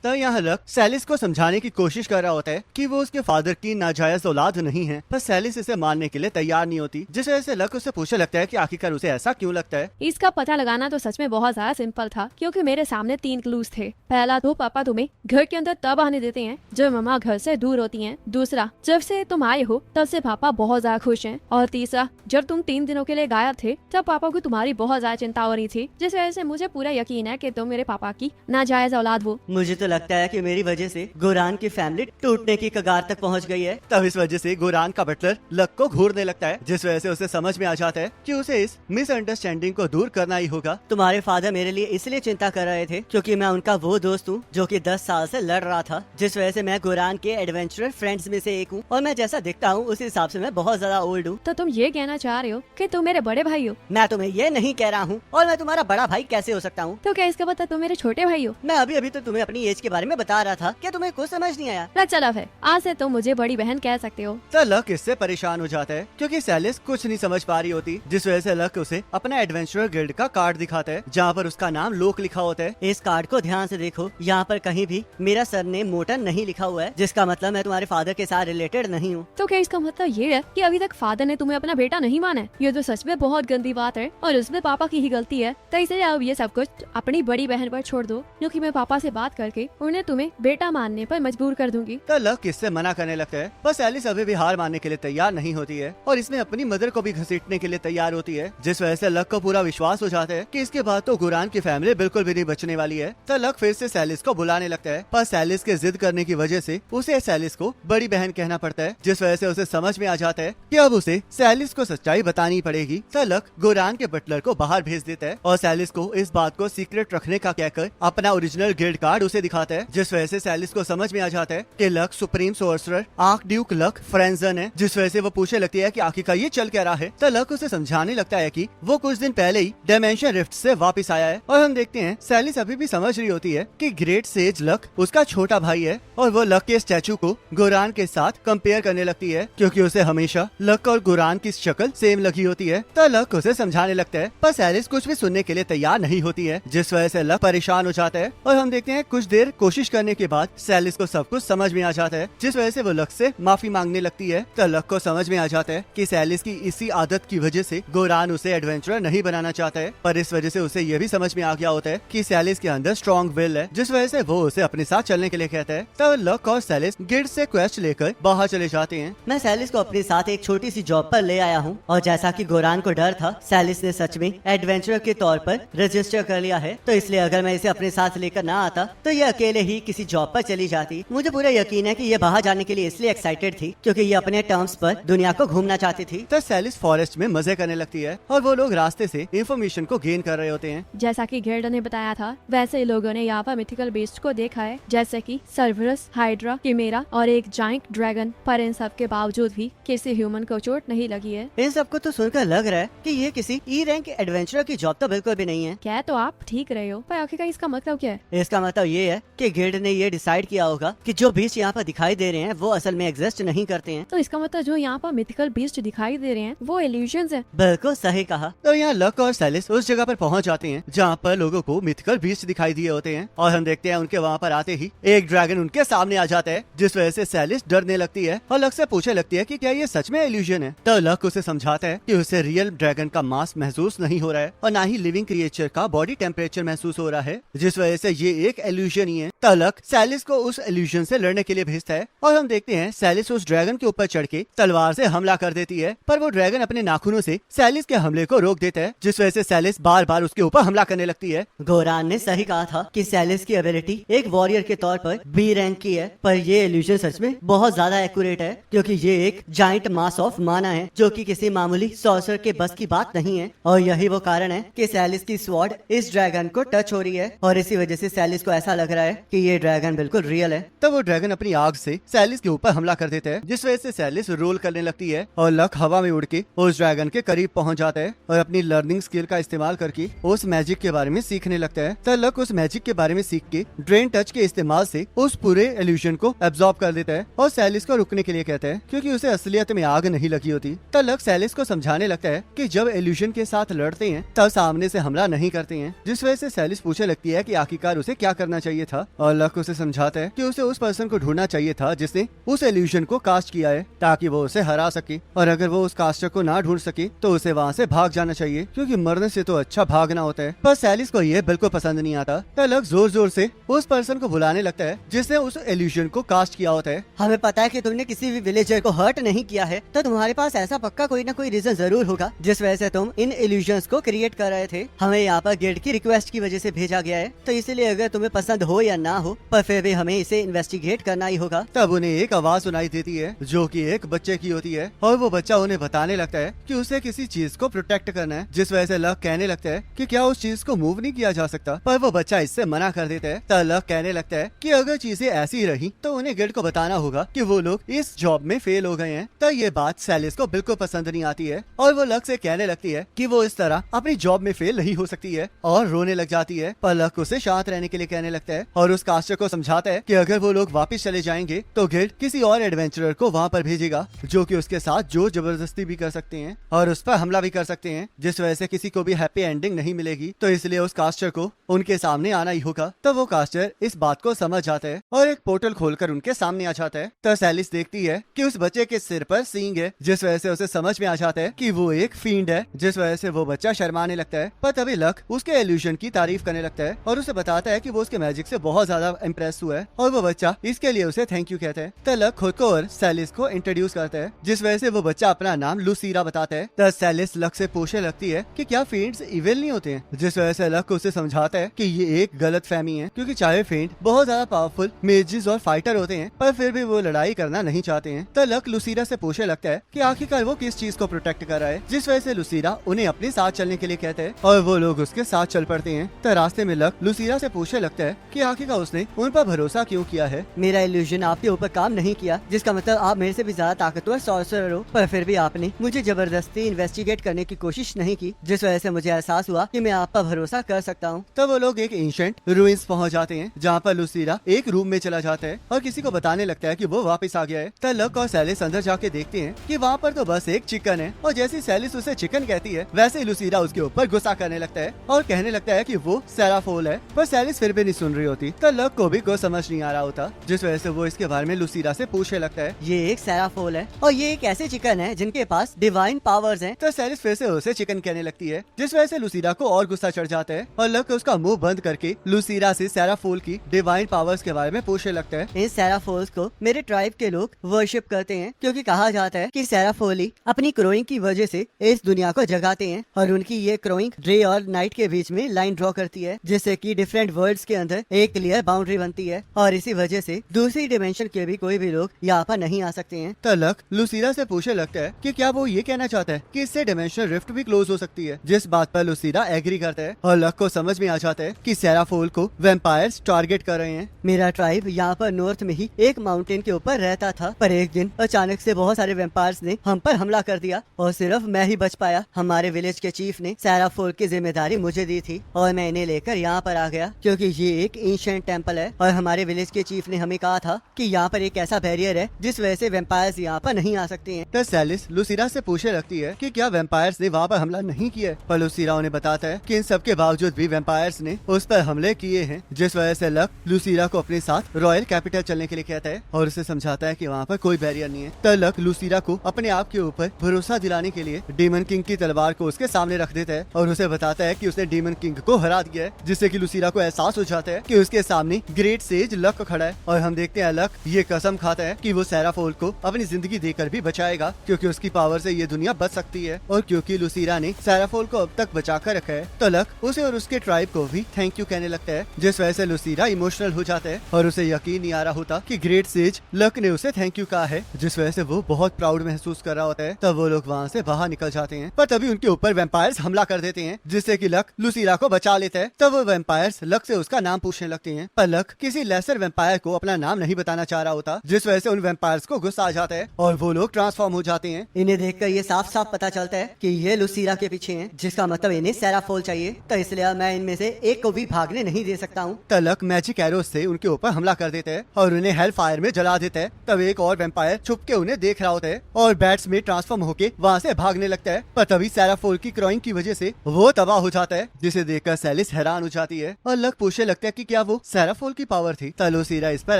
तब यहाँ लक सैलिस को समझाने की कोशिश कर रहा होता है कि वो उसके फादर की नाजायज औलाद नहीं है, पर सैलिस इसे मानने के लिए तैयार नहीं होती, जिस वजह से लक उससे पूछने लगता है कि आखिरकार उसे ऐसा क्यों लगता है। इसका पता लगाना तो सच में बहुत ज्यादा सिंपल था, क्योंकि मेरे सामने 3 क्लूज थे। पहला तो पापा तुम्हें घर के अंदर तब आने देते हैं जब मम्मा घर से दूर होती हैं। दूसरा, जब से तुम आए हो तब से पापा बहुत ज्यादा खुश हैं। और तीसरा, जब तुम 3 दिनों के लिए गायब थे तब पापा को तुम्हारी बहुत ज्यादा चिंता हो रही थी, जिस वजह से मुझे पूरा यकीन है कि तुम मेरे पापा की नाजायज औलाद हो। मुझे तो लगता है कि मेरी वजह से गोरान की फैमिली टूटने की कगार तक पहुंच गई है। तब इस वजह से गोरान का बटलर लक को घूरने लगता है, जिस वजह से उसे समझ में आ जाता है कि उसे इस मिसअंडरस्टैंडिंग को दूर करना ही होगा। तुम्हारे फादर मेरे लिए इसलिए चिंता कर रहे थे क्योंकि मैं उनका वो दोस्त हूँ जो कि 10 साल से लड़ रहा था, जिस वजह से मैं गोरान के एडवेंचरर फ्रेंड्स में से एक हूँ और मैं जैसा दिखता हूँ उस हिसाब से मैं बहुत ज्यादा ओल्ड हूँ। तो तुम ये कहना चाह रहे हो कि तुम मेरे बड़े भाई हो? मैं तुम्हें ये नहीं कह रहा हूँ, और मैं तुम्हारा बड़ा भाई कैसे हो सकता हूँ? तो क्या इसका मतलब तुम मेरे छोटे भाई हो? मैं अभी तो तुम्हें अपनी एज के बारे में बता रहा था, क्या तुम्हें कुछ समझ नहीं आया? चलो फिर आज से तुम मुझे बड़ी बहन कह सकते हो। तो लक इससे परेशान हो जाता है क्योंकि सैलिस कुछ नहीं समझ पा रही होती, जिस वजह से लक उसे अपना एडवेंचरर गिल्ड का कार्ड दिखाता है जहाँ पर उसका नाम लोक लिखा होता है। इस कार्ड को ध्यान से देखो, यहाँ पर कहीं भी मेरा सरनेम मोटन नहीं लिखा हुआ है, जिसका मतलब मैं तुम्हारे फादर के साथ रिलेटेड नहीं हूँ। तो क्या इसका मतलब ये है कि अभी तक फादर ने तुम्हें अपना बेटा नहीं माना है? ये तो सच में बहुत गंदी बात है और उसमें पापा की ही गलती है। तो इसलिए अब ये सब कुछ अपनी बड़ी बहन पर छोड़ दो, क्योंकि मैं पापा से बात करके उन्हें तुम्हें बेटा मानने पर मजबूर कर दूंगी। तो लक इससे मना करने लगता है, बस एलिस अभी भी हार मानने के लिए तैयार नहीं होती है और इसमें अपनी मदर को भी घसीटने के लिए तैयार होती है, जिस वजह से लक को पूरा विश्वास हो जाता है कि इसके बाद तो गोरान की फैमिली बिल्कुल भी नहीं बचने वाली है। तो लक फिर से सैलिस को बुलाने लगता है, पर सैलिस के जिद करने की वजह से उसे सैलिस को बड़ी बहन कहना पड़ता है, जिस वजह से उसे समझ में आ जाता है कि अब उसे सैलिस को सच्चाई बतानी पड़ेगी। तो लक गोरान के बटलर को बाहर भेज देता है और सैलिस को इस बात को सीक्रेट रखने का कहकर अपना ओरिजिनल गिल्ड कार्ड उसे दिखाता है, जिस वजह से सैलिस को समझ में आ जाता है कि Luck supreme sorcerer archduke Luck फ्रेंजन है, जिस वजह से वो पूछने लगती है कि आखिरकार ये चल क्या रहा है। तो लक उसे समझाने लगता है कि वो कुछ दिन पहले ही डायमेंशन रिफ्ट से वापस आया है और हम देखते हैं सैलिस अभी भी समझ रही होती है कि ग्रेट सेज लक उसका छोटा भाई है और वो लक के स्टैचू को गोरान के साथ कंपेयर करने लगती है क्योंकि उसे हमेशा लक और गोरान की शक्ल सेम लगी होती है। तो लक उसे समझाने लगता है, पर सैलिस कुछ भी सुनने के लिए तैयार नहीं होती है, जिस वजह से लक परेशान हो जाता है और हम देखते हैं कुछ देर कोशिश करने के बाद सैलिस को सब कुछ समझ में आ जाता है, जिस वजह से वो लक से माफी मांगने लगती है। तो लक को समझ में आ जाता है कि सैलिस की इसी आदत की वजह से गोरान उसे एडवेंचरर नहीं बनाना चाहता है, पर इस वजह से उसे ये भी समझ में आ गया होता है कि सैलिस के अंदर स्ट्रॉन्ग विल है, जिस वजह से वो उसे अपने साथ चलने के लिए कहता है। तब लक और सैलिस गिल्ड से क्वेस्ट लेकर बाहर चले जाते हैं। मैं सैलिस को अपने साथ एक छोटी सी जॉब पर ले आया हूँ और जैसा कि गोरान को डर था, सैलिस ने सच में एडवेंचरर के तौर पर रजिस्टर कर लिया है, तो इसलिए अगर मैं इसे अपने साथ लेकर ना आता तो ये अकेले ही किसी जॉब पर चली जाती। मुझे पूरा यकीन है कि ये बाहर जाने के लिए इसलिए एक्साइटेड थी क्योंकि ये अपने टर्म्स पर दुनिया को घूमना चाहती थी। तो सैलिस फॉरेस्ट में मजे करने लगती है और वो लोग रास्ते से इंफॉर्मेशन को गेन कर रहे होते हैं। जैसा कि गिल्ड ने बताया था, वैसे ही लोगों ने यहाँ पर मिथिकल बीस्ट को देखा है, जैसे कि सर्वरस, हाइड्रा, किमेरा और एक जाइंट ड्रैगन, पर इन सब के बावजूद भी किसी ह्यूमन को चोट नहीं लगी है। इन सबको तो सुनकर लग रहा है कि ये किसी ई रैंक एडवेंचरर की जॉब तो बिल्कुल भी नहीं है। क्या तो आप ठीक रहे हो, पर आखिरकार इसका मतलब क्या है? इसका मतलब ये है कि गिल्ड ने ये डिसाइड किया होगा कि जो बीस्ट यहाँ पर दिखाई दे रहे हैं वो असल में एग्जिस्ट नहीं करते हैं। तो इसका मतलब जो यहाँ पर मिथिकल बीस्ट दिखाई दे रहे हैं वो इल्यूजन्स हैं। बिल्कुल सही कहा। तो यहाँ लक और सैलिस उस जगह पर पहुँच जाते हैं जहाँ पर लोगों को मिथिकल बीस्ट दिखाई दिए होते हैं और हम देखते हैं उनके वहाँ पर आते ही एक ड्रैगन उनके सामने आ जाता है, जिस वजह से सैलिस डरने लगती है और लक से पूछने लगती है कि क्या ये सच में इल्यूजन है। तो लक उसे समझाता है कि उसे रियल ड्रैगन का मास महसूस नहीं हो रहा है और ना ही लिविंग क्रिएचर का बॉडी टेम्परेचर महसूस हो रहा है, जिस वजह से ये एक इल्यूजन ही है। तो लक सैलिस को उस इल्यूजन से लड़ने के लिए भेजता है और हम देखते हैं सैलिस उस ड्रैगन के ऊपर चढ़ के तलवार से हमला कर देती है, पर वो ड्रैगन अपने नाखूनों से सैलिस के हमले को रोक देता है, जिस वजह से सैलिस बार बार उसके ऊपर हमला करने लगती है। गोरान ने सही कहा था कि सैलिस की एबिलिटी एक वॉरियर के तौर पर बी रैंक की है, पर ये इल्यूजन सच में बहुत ज्यादा एक्यूरेट है क्योंकि ये एक जाइंट मास ऑफ माना है जो कि किसी मामूली सॉर्सर के बस की बात नहीं है, और यही वो कारण है कि सैलिस की स्वॉर्ड इस ड्रैगन को टच हो रही है और इसी वजह से सैलिस को ऐसा लग रहा है कि ये ड्रैगन बिल्कुल रियल है। तब वो ड्रैगन अपनी आग से सैलिस के ऊपर हमला कर देता है, जिस वजह से सैलिस रोल करने लगती है और लक हवा में उड़ के उस ड्रैगन के करीब पहुंच जाता है और अपनी लर्निंग स्किल का इस्तेमाल करके उस मैजिक के बारे में सीखने लगता है। तब लक उस मैजिक के बारे में सीख के ड्रेन टच के इस्तेमाल से उस पूरे इल्यूजन को एब्जॉर्ब कर देता है और सैलिस को रुकने के लिए कहता है क्योंकि उसे असलियत में आग नहीं लगी होती। तब लक सैलिस को समझाने लगता है कि जब इल्यूजन के साथ लड़ते हैं तब सामने से हमला नहीं करते हैं, जिस वजह से सैलिस पूछने लगती है कि आखिरकार उसे क्या करना चाहिए था और लक उसे समझाता है कि उसे उस पर्सन को ढूंढना चाहिए था जिसने उस इल्यूजन को कास्ट किया है ताकि वो उसे हरा सके, और अगर वो उस कास्टर को ना ढूंढ सके तो उसे वहाँ से भाग जाना चाहिए क्योंकि मरने से तो अच्छा भागना होता है। पर सैलिस को ये बिल्कुल पसंद नहीं आता तो लक जोर जोर से उस पर्सन को बुलाने लगता है जिसने उस इल्यूजन को कास्ट किया होता है। हमें पता है कि तुमने किसी भी विलेजर को हर्ट नहीं किया है, तो तुम्हारे पास ऐसा पक्का कोई ना कोई रीजन जरूर होगा जिस वजह से तुम इन इल्यूजन्स को क्रिएट कर रहे थे। हमें यहाँ पर गिल्ड की रिक्वेस्ट की वजह से भेजा गया है, तो इसलिए अगर तुम्हें पसंद हो या ना हो पर फिर भी हमें इसे इन्वेस्टिगेट करना ही होगा। तब उन्हें एक आवाज सुनाई देती है जो कि एक बच्चे की होती है और वो बच्चा उन्हें बताने लगता है कि उसे किसी चीज को प्रोटेक्ट करना है, जिस वजह से लक कहने लगता है कि क्या उस चीज को मूव नहीं किया जा सकता, पर वो बच्चा इससे मना कर देता है। तब लक कहने लगता है कि अगर चीजें ऐसी रही तो उन्हें गिल्ड को बताना होगा कि वो लोग इस जॉब में फेल हो गए हैं। तब ये बात सैलिस को बिल्कुल पसंद नहीं आती है और वो लक से कहने लगती है कि वो इस तरह अपनी जॉब में फेल नहीं हो सकती है और रोने लग जाती है। पर लक उसे शांत रहने के लिए कहने लगता है और उस कास्टर को समझाता है कि अगर वो लोग वापस चले जाएंगे तो गिल्ड किसी और एडवेंचरर को वहाँ पर भेजेगा जो कि उसके साथ जोर जबरदस्ती भी कर सकते हैं और उस पर हमला भी कर सकते हैं, जिस वजह से किसी को भी हैप्पी एंडिंग नहीं मिलेगी। तो इसलिए उस कास्टर को उनके सामने आना ही होगा। तब वो कास्टर इस बात को समझ जाता है और एक पोर्टल खोलकर उनके सामने आ जाता है। तो सैलिस देखती है कि उस बच्चे के सिर पर सींग है, जिस वजह से उसे समझ में आ जाता है कि वो एक फील्ड है, जिस वजह से वो बच्चा शर्माने लगता है। पर तभी लक उसके इल्यूजन की तारीफ करने लगता है और उसे बताता है कि वो उसके मैजिक से बहुत ज्यादा इम्प्रेस हुआ है और वो बच्चा इसके लिए उसे थैंक यू कहता है। तो लक खुद को और सैलिस को इंट्रोड्यूस करता है, जिस वजह से वो बच्चा अपना नाम लुसीरा बताता है। तो सैलिस लक से पूछने लगती है कि क्या फेंट्स इविल नहीं होते हैं, जिस वजह से लक उसे समझाता है कि ये एक गलत फहमी है क्योंकि चाहे फेंट बहुत ज्यादा पावरफुल मेजिस और फाइटर होते हैं पर फिर भी वो लड़ाई करना नहीं चाहते हैं। तो लक लुसीरा से पूछने लगता है कि आखिरकार वो किस चीज को प्रोटेक्ट कर रहा है, जिस वजह से लुसीरा उन्हें अपने साथ चलने के लिए कहते हैं और वो लोग उसके साथ चल पड़ते हैं। तो रास्ते में लक लुसीरा से पूछने लगता है कि आखिरकार उसने उन पर भरोसा क्यों किया है। मेरा इल्यूजन आपके ऊपर काम नहीं किया, जिसका मतलब आप मेरे से भी ज्यादा ताकतवर सॉर्सरर हो, पर फिर भी आपने मुझे जबरदस्ती इन्वेस्टिगेट करने की कोशिश नहीं की, जिस वजह से मुझे एहसास हुआ कि मैं आप पर भरोसा कर सकता हूँ। तब वो लोग एक एंशिएंट रूइंस पहुंच जाते हैं जहाँ पर लुसीरा एक रूम में चला जाता है और किसी को बताने लगता है कि वो वापस आ गया है। तब लक और सैलिस अंदर जाके देखते हैं कि वहाँ पर तो बस एक चिकन है और जैसे सैलिस उसे चिकन कहती है वैसे ही लुसीरा उसके ऊपर गुस्सा करने लगता है और कहने लगता है कि वो सेराफोल है, पर सैलिस फिर भी नहीं सुन रही होती। तब लक को भी कुछ समझ नहीं आ रहा होता, जिस वजह से वो इसके बारे में लुसीरा से पूछने लगता है। ये एक सेराफोल है और ये एक ऐसे चिकन है जिनके पास डिवाइन पावर्स हैं। तो सैलिस फिर से उसे चिकन कहने लगती है, जिस वजह से लुसीरा को और गुस्सा चढ़ जाता है और लक उसका मुंह बंद करके लुसीरा से सेराफोल की डिवाइन पावर्स के बारे में पूछने लगता है। इन सेराफोल्स को मेरे ट्राइब के लोग वर्शिप करते हैं क्योंकि कहा जाता है कि सेराफोली अपनी क्रोइंग की वजह से इस दुनिया को जगाते हैं और उनकी ये क्रोइंग डे और नाइट के बीच में लाइन ड्रॉ करती है, जिससे कि डिफरेंट वर्ल्ड्स के अंदर एक क्लियर बाउंड्री बनती है और इसी वजह से दूसरी डिमेंशन के भी कोई भी लोग यहाँ पर नहीं आ सकते हैं। तो लक लुसीरा से पूछने लगता है कि क्या वो ये कहना चाहता है कि इससे डिमेंशनल रिफ्ट भी क्लोज हो सकती है, जिस बात पर लुसीरा एग्री करता है और लक को समझ में आ जाता है कि सेराफोल को वैम्पायर्स टारगेट कर रहे हैं। मेरा ट्राइब यहाँ पर नॉर्थ में ही एक माउंटेन के ऊपर रहता था, पर एक दिन अचानक से बहुत सारे वैम्पायर्स ने हम पर हमला कर दिया और सिर्फ मैं ही बच पाया। हमारे विलेज के चीफ ने सेराफोल की जिम्मेदारी मुझे दी थी और मैं इन्हें लेकर यहाँ पर आ गया क्योंकि ये एक एंशिएंट टेम्पल है और हमारे विलेज के चीफ ने हमें कहा था कि यहाँ पर एक ऐसा बैरियर है जिस वजह से वैम्पायर्स यहाँ पर नहीं आ सकते हैं। तो सैलिस लुसीरा से पूछने लगती है कि क्या वैम्पायर्स ने वहाँ पर हमला नहीं किया, पर लुसीरा उन्हें बताता है कि इन सब के बावजूद भी वैम्पायर्स ने उस पर हमले किए हैं, जिस वजह से लक लुसीरा को अपने साथ रॉयल कैपिटल चलने के लिए कहता है और उसे समझाता है कि वहाँ पर कोई बैरियर नहीं है। तो लक लुसीरा को अपने आप के ऊपर भरोसा दिलाने के लिए डीमन किंग की तलवार को उसके सामने रख देता है और उसे बताता है कि उसने डीमन किंग को हरा दिया है, जिससे कि लुसीरा को एहसास हो जाता है कि उसके सामने ग्रेट सेज लक खड़ा है और हम देखते हैं लक ये कसम खाता है कि वो सेराफोल को अपनी जिंदगी देकर भी बचाएगा क्योंकि उसकी पावर से ये दुनिया बच सकती है और क्योंकि लुसीरा ने सेराफोल को अब तक बचा कर रखा है। तो लक उसे और उसके ट्राइब को भी थैंक यू कहने लगता है, जिस वजह से लुसीरा इमोशनल हो जाता है और उसे यकीन नहीं आ रहा होता कि ग्रेट सेज लक ने उसे थैंक यू कहा है, जिस वजह से वो बहुत प्राउड महसूस कर रहा होता है। तब वो लोग वहाँ से बाहर निकल जाते हैं, पर तभी उनके ऊपर वैम्पायर्स हमला कर देते हैं, जिससे कि लक लुसीरा को बचा लेता है। तब वो वैम्पायर्स लक से उसका नाम पूछने लगते हैं, पर लक किसी लेसर वैम्पायर को अपना नाम नहीं बताना चाह रहा होता, जिस वजह से उन वैम्पायर्स को गुस्सा आ जाता है और वो लोग ट्रांसफॉर्म हो जाते हैं। इन्हें देखकर ये साफ साफ पता चलता है कि ये लुसीरा के पीछे हैं, जिसका मतलब इन्हें सेराफोल चाहिए, तो इसलिए मैं इनमें से एक को भी भागने नहीं दे सकता हूँ। तब लक मैजिक एरोस से उनके ऊपर हमला कर देता है और उन्हें हेल फायर में जला देता है। तब एक और वैम्पायर छुप के उन्हें देख रहा होता है और बैट्स में ट्रांसफॉर्म होके वहाँ से भागने लगता है, पर तभी सेराफोल की क्राइंग की वजह से वो तबाह हो जाता है, जिसे देखकर सैलिस हैरान हो जाती है और लक पूछने लगता है कि क्या क्या वो सेराफोल की पावर थी। तब लुसीरा इस पर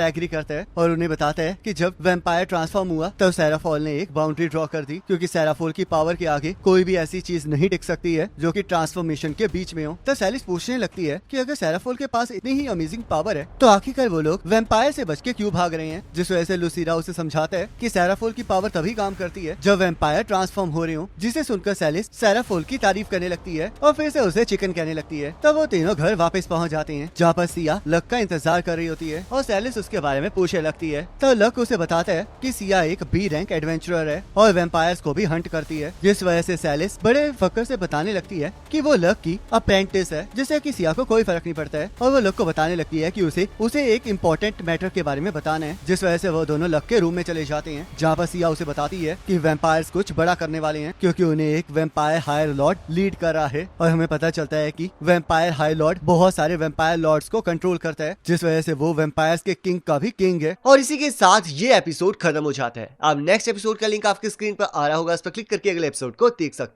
एग्री करता है और उन्हें बताता है कि जब वैम्पायर ट्रांसफॉर्म हुआ तब सेराफोल ने एक बाउंड्री ड्रॉ कर दी, क्योंकि सेराफोल की पावर के आगे कोई भी ऐसी चीज नहीं टिक सकती है जो कि ट्रांसफॉर्मेशन के बीच में हो। तब सैलिस पूछने लगती है कि अगर सेराफोल के पास इतनी ही अमेजिंग पावर है तो आखिरकार वो लोग वैम्पायर से बच के क्यों भाग रहे हैं। जिस वजह से लुसीरा उसे समझाता है कि सेराफोल की पावर तभी काम करती है जब वैम्पायर ट्रांसफॉर्म हो रहे हो, जिसे सुनकर सैलिस सेराफोल की तारीफ करने लगती है और फिर से उसे चिकन कहने लगती है। तब वो तीनों घर वापस पहुंच जाते हैं जहाँ पर सिया लक का इंतजार कर रही होती है और सैलिस उसके बारे में पूछने लगती है। तब लक उसे बताता है कि सिया एक बी रैंक एडवेंचरर है और वैम्पायर्स को भी हंट करती है। जिस वजह से सैलिस बड़े फक्र से बताने लगती है कि वो लक की अप्रेंटिस है, जिससे कि सिया को कोई फर्क नहीं पड़ता है। और वो लक को बताने लगती है कि उसे एक इम्पोर्टेंट मैटर के बारे में बताना है। जिस वजह से वो दोनों लक के रूम में चले जाते हैं जहाँ पर सिया उसे बताती है कि वैम्पायर्स कुछ बड़ा करने वाले हैं, क्योंकि उन्हें एक वैम्पायर हायर लॉर्ड लीड कर रहा है। और हमें पता चलता है कि वैम्पायर हायर लॉर्ड बहुत सारे वैम्पायर लॉर्ड्स को कंट्रोल करता है, जिस वजह से वो वैम्पायर्स के किंग का भी किंग है। और इसी के साथ ये एपिसोड खत्म हो जाता है। अब नेक्स्ट एपिसोड का लिंक आपकी स्क्रीन पर आ रहा होगा, उस पर क्लिक करके अगले एपिसोड को देख सकते हो।